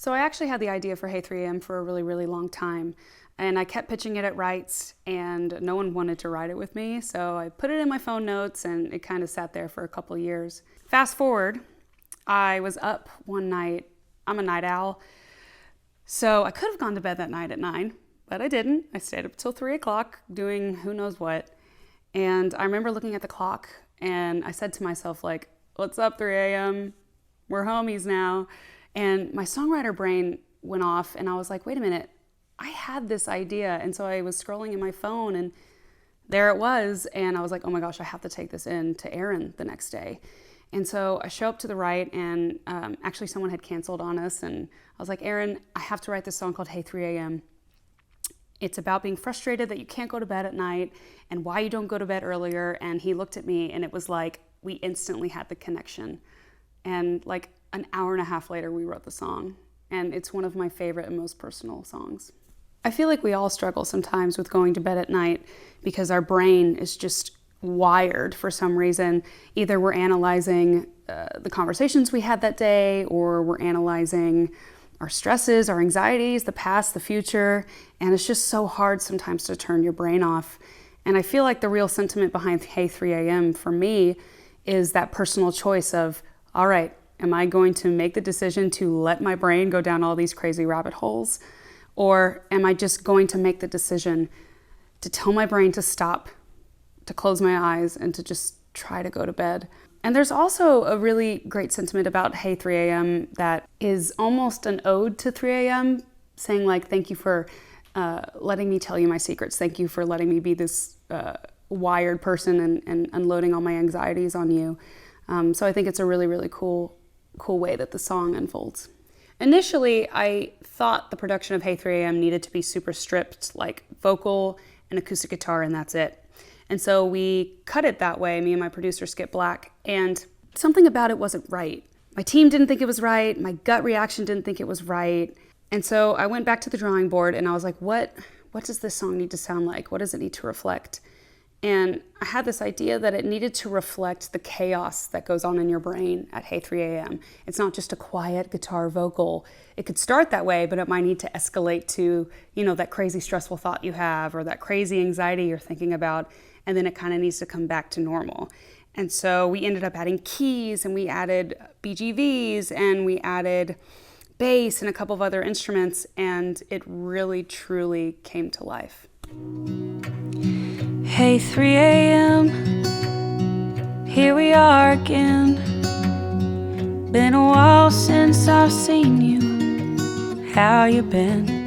So I actually had the idea for Hey 3AM for a really, really long time. And I kept pitching it at Wrights and no one wanted to write it with me. So I put it in my phone notes and it kind of sat there for a couple of years. Fast forward, I was up one night. I'm a night owl. So I could have gone to bed that night at 9, but I didn't. I stayed up till 3 o'clock doing who knows what. And I remember looking at the clock and I said to myself, like, what's up, 3 a.m.? We're homies now. And my songwriter brain went off and I was like, wait a minute, I had this idea. And so I was scrolling in my phone and there it was. And I was like, oh my gosh, I have to take this in to Aaron the next day. And so I show up to the Wright and actually someone had canceled on us. And I was like, Aaron, I have to write this song called Hey 3 a.m. It's about being frustrated that you can't go to bed at night and why you don't go to bed earlier. And he looked at me and it was like, we instantly had the connection. And like an hour and a half later, we wrote the song. And it's one of my favorite and most personal songs. I feel like we all struggle sometimes with going to bed at night because our brain is just wired for some reason. Either we're analyzing the conversations we had that day, or we're analyzing our stresses, our anxieties, the past, the future. And it's just so hard sometimes to turn your brain off. And I feel like the real sentiment behind Hey 3 a.m. for me is that personal choice of, all right, am I going to make the decision to let my brain go down all these crazy rabbit holes? Or am I just going to make the decision to tell my brain to stop, to close my eyes, and to just try to go to bed? And there's also a really great sentiment about Hey 3 a.m. that is almost an ode to 3 a.m., saying like, thank you for letting me tell you my secrets. Thank you for letting me be this wired person and unloading all my anxieties on you. So I think it's a really, really cool way that the song unfolds. Initially, I thought the production of Hey 3 a.m. needed to be super stripped, like vocal and acoustic guitar, and that's it. And so we cut it that way, me and my producer, Skip Black, and something about it wasn't right. My team didn't think it was right. My gut reaction didn't think it was right. And so I went back to the drawing board and I was like, what does this song need to sound like? What does it need to reflect? And I had this idea that it needed to reflect the chaos that goes on in your brain at Hey 3 a.m. It's not just a quiet guitar vocal. It could start that way, but it might need to escalate to, that crazy stressful thought you have or that crazy anxiety you're thinking about, and then it kind of needs to come back to normal. And so we ended up adding keys and we added BGVs and we added bass and a couple of other instruments, and it really, truly came to life. Hey 3 a.m., here we are again. Been a while since I've seen you. How you been?